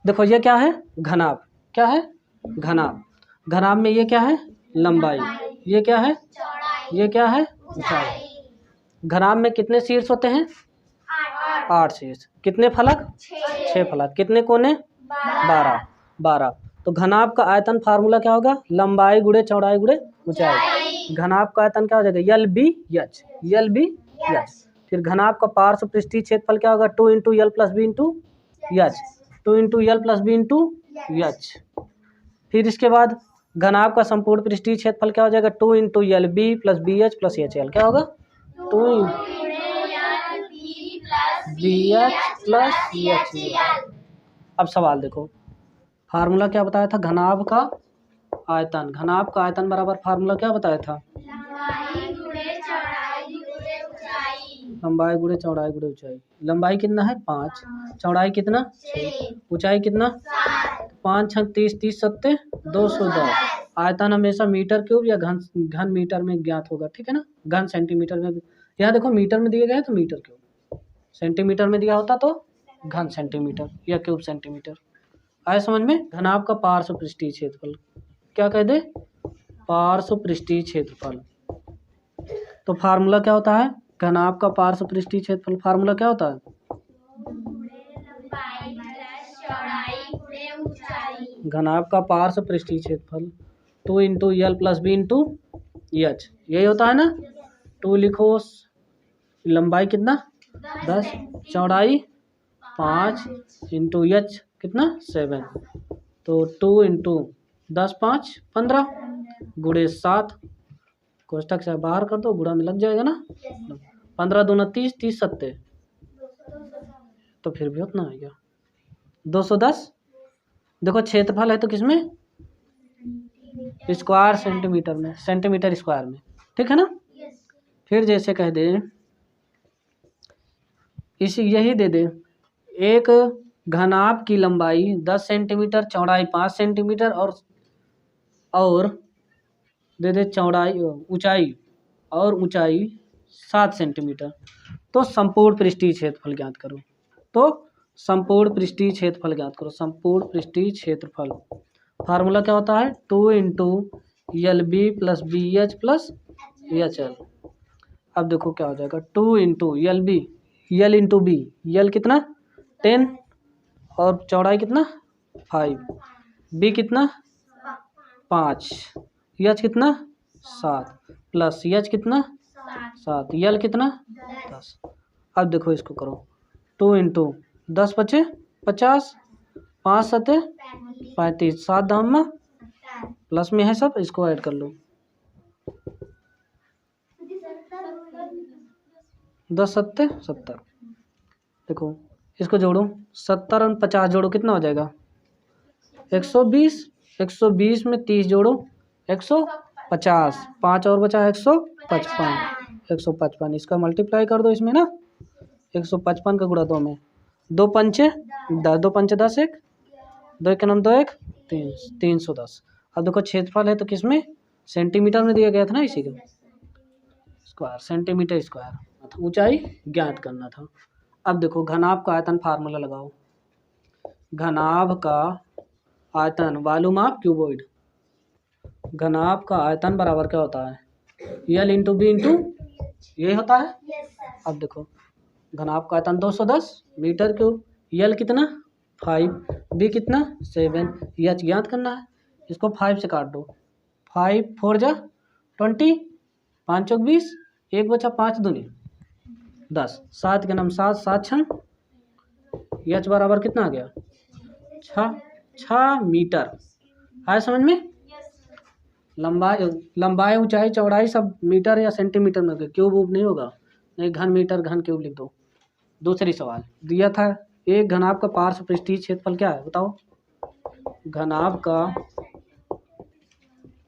देखो ये क्या है, घनाभ। क्या है, घनाभ। घनाभ में ये क्या है, लंबाई। ये क्या है, ये क्या है, ऊंचाई। घनाभ में कितने शीर्ष होते हैं, 8 शीर्ष। कितने फलक, 6 फलक। कितने कोने, 12। तो घनाभ का आयतन फार्मूला क्या होगा, लंबाई गुणे चौड़ाई गुणे ऊंचाई। घनाभ का आयतन क्या हो जाएगा, l b h, l b h. फिर घनाभ का पार्श्व पृष्ठीय क्षेत्रफल क्या होगा, 2 इंटू यल plus B into h, 2 into यल प्लस बी इंटू एच। फिर इसके बाद घनाभ का संपूर्ण पृष्ठीय क्षेत्रफल क्या हो जाएगा, 2 इंटू यल B plus B H plus H l. क्या होगा, 2 b H plus H L. अब सवाल देखो, फार्मूला क्या बताया था, घनाभ का आयतन। घनाभ का आयतन बराबर फार्मूला क्या बताया था, लंबाई गुणे चौड़ाई गुणे ऊंचाई। लंबाई कितना है, 5, चौड़ाई कितना, 6, ऊंचाई कितना, 5 6 30, 30 सत्ते 210। आयतन हमेशा मीटर क्यूब या घन मीटर में ज्ञात होगा, ठीक है ना। घन सेंटीमीटर में, यहाँ देखो मीटर में दिए गए तो मीटर क्यूब, सेंटीमीटर में दिया होता तो घन सेंटीमीटर या क्यूब सेंटीमीटर। आए समझ में। घनाभ का पार्श्व पृष्ठीय क्षेत्रफल, क्या कह दे, पार्श्व पृष्ठीय क्षेत्रफल। तो फार्मूला क्या होता है, घनाभ का पार्श्व पृष्ठीय क्षेत्रफल फार्मूला क्या होता है, घनाभ का पार्श्व पृष्ठीय क्षेत्रफल 2 इंटू यल प्लस बी इंटू एच, यही होता है ना। 2 लिखो, लंबाई कितना 10, चौड़ाई 5 इंटू एच कितना 7। तो 2 इंटू 10 5 15 गुणे 7, कोष्टक से बाहर कर दो, गुणा में लग जाएगा ना। 15 दूना 30, 30 सत्ते, तो फिर भी उतना आएगा 210। देखो क्षेत्रफल है तो किसमें, स्क्वायर सेंटीमीटर में, सेंटीमीटर स्क्वायर में, ठीक है ना। फिर जैसे कह दे, इसी यही दे दे, एक घनाभ की लंबाई 10 सेंटीमीटर, चौड़ाई 5 सेंटीमीटर और दे दे चौड़ाई ऊंचाई, और ऊंचाई 7 सेंटीमीटर। तो संपूर्ण पृष्ठीय क्षेत्रफल ज्ञात करो। तो संपूर्ण पृष्ठीय क्षेत्रफल ज्ञात करो। संपूर्ण पृष्ठीय क्षेत्रफल फार्मूला क्या होता है, 2 इंटू यल B plus B H plus H L. अब देखो क्या हो जाएगा, 2 इंटू यल B, L into B, L कितना 10 और चौड़ाई कितना 5, बी कितना 5, एच कितना 7 प्लस एच कितना 7, यल कितना 10। अब देखो इसको करो, 2 इंटू 10 बचे 50, 5 सत्ते 35, 7 दाम में प्लस में है सब, इसको ऐड कर लो, 10 सत्ते 70। देखो इसको जोड़ो, 70 और 50 जोड़ो, कितना हो जाएगा 120। 120 में 30 जोड़ो 150, 5 और बचा 155, 155। इसका मल्टीप्लाई कर दो इसमें ना, 155 का गुणा 2 में, 2 पंचे 10, 2 पंचे 10, 1 2 के नाम 2 1 3, 310। अब देखो क्षेत्रफल है तो किसमें, सेंटीमीटर में दिया गया था ना, इसी का स्क्वायर, सेंटीमीटर स्क्वायर। ऊंचाई ज्ञात करना था। अब देखो घनाभ का आयतन फार्मूला लगाओ। घनाभ का आयतन वालुमाप क्यूबॉइड, घनाभ का आयतन बराबर क्या होता है, यल इंटू बी इंटू, ये होता है। अब देखो घनाभ का आयतन 210 मीटर क्यूब, यल कितना 5, बी कितना 7, एच ज्ञात करना है। इसको 5 से काट दो, 5 4 जा 20, 5 चौक 20, 1 बचा 5 दूनी 10, 7 के नाम 7, 7 छंग, एच बराबर कितना आ गया 6 मीटर। आया समझ में। लंबाई ऊंचाई चौड़ाई सब मीटर या सेंटीमीटर में, क्यूब वूब नहीं होगा, नहीं घन मीटर घन क्यूब लिख दो। दूसरी सवाल दिया था, एक घनाभ का पार्श्व पृष्ठीय क्षेत्रफल क्या है बताओ। घनाभ का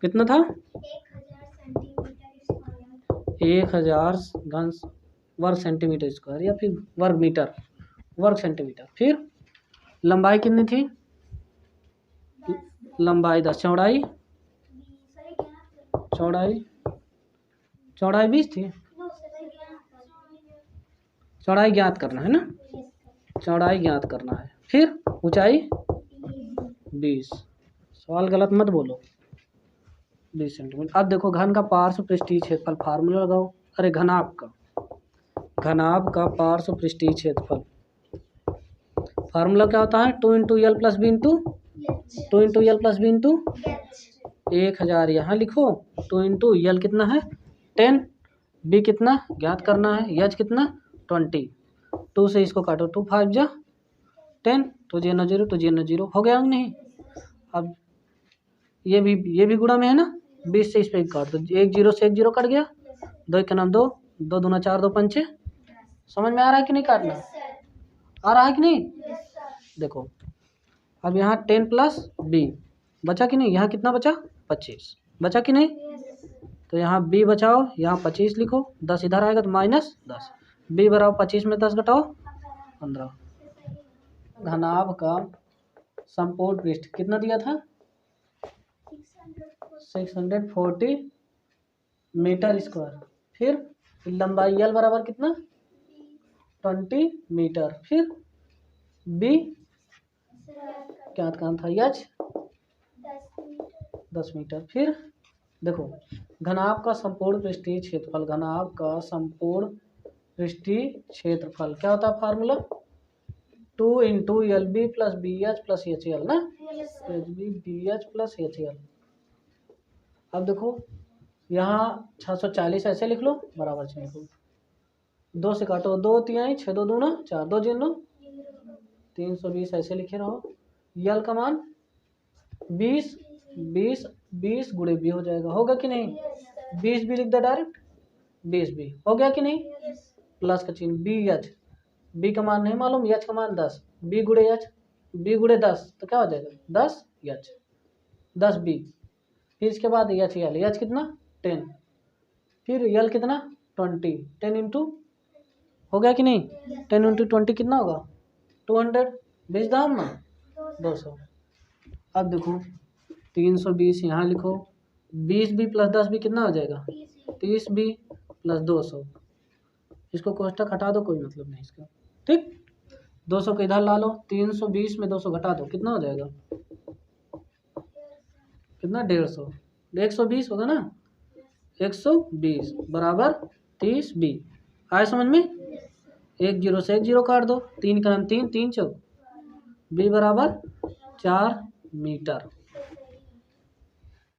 कितना था 1000 घन वर्ग सेंटीमीटर स्क्वायर, या फिर वर्ग मीटर, वर्ग सेंटीमीटर। फिर लंबाई कितनी थी, लंबाई 10, चौड़ाई चौड़ाई 20 थी। चौड़ाई ज्ञात करना है ना, चौड़ाई ज्ञात करना है। फिर ऊंचाई 20, सवाल गलत मत बोलो, 20 सेंटीमीटर। अब देखो घन का पार्श्व पृष्ठीय क्षेत्रफल, फार्मूला लगाओ। अरे घनाभ का पार्श्व पृष्ठीय क्षेत्रफल, फार्मूला क्या होता है? 2 इंटू यल प्लस बी इंटू 2 इंटू यल प्लस बी इंटू 1000 यहाँ लिखो। 2 इंटू यल कितना है 10, बी कितना ज्ञात करना है, यच कितना 20। 2 से इसको काटो, 2 5 जा 10, तो जी न 0 तो जी न 0 हो गया नहीं। अब ये भी गुणा में है ना, 20 से इस पे काट दो, 1 0 से 1 0 कट गया, 2 के नाम 2, 2 दूना 4, 2 5 6। समझ में आ रहा है कि नहीं? काटना आ रहा है कि नहीं? देखो अब यहाँ 10 प्लस बी बचा कि नहीं, यहाँ कितना बचा 25 बचा कि नहीं, तो यहाँ बी बचाओ, यहाँ 25 लिखो, 10 इधर आएगा तो -10, बी बराबर 25 में 10 घटाओ 15। घनाभ का संपूर्ण पृष्ठ कितना दिया था 640 मीटर स्क्वायर, फिर लंबाई यल बराबर कितना 20 मीटर, फिर बी क्या काम था यच 10 मीटर। फिर देखो घनाभ का संपूर्ण पृष्ठीय क्षेत्रफल, घनाभ का संपूर्ण पृष्ठीय क्षेत्रफल क्या होता है formula 2 into L B plus B H plus H L ना, H B B H plus H L. अब देखो यहाँ 640 ऐसे लिख लो, बराबर से लिखो, 2 से काटो, 2 3 6 2 दूना 4, 2 जीरो 320 ऐसे लिखे रहो। यल का मान 20 20 20 गुणे बी हो जाएगा, होगा कि नहीं? 20 बी लिख दो डायरेक्ट, 20 बी हो गया कि नहीं? प्लस का चिन्ह, बी एच, बी का मान नहीं मालूम, एच का मान 10, बी गुणे एच, बी गुणे 10 तो क्या हो जाएगा 10 एच 10 बी। फिर इसके बाद एच यल, एच कितना 10, फिर यल कितना 20, 10 इंटू हो गया कि नहीं, 10 इंटू 20 कितना होगा 200, 20 दाम ना 200। अब देखो 320 यहाँ लिखो, 20 बी प्लस 10 बी कितना हो जाएगा 30 बी प्लस 200, इसको कोष्टक हटा दो, कोई मतलब नहीं इसका, ठीक। 200 को इधर ला लो, 320 में 200 घटा दो, कितना हो जाएगा कितना 150, 120 होगा ना, 120 बराबर 30 बी। आए समझ में? 1 0 से 1 0 काट दो, 3 का नाम 3 3 चौक, बी बराबर 4 मीटर।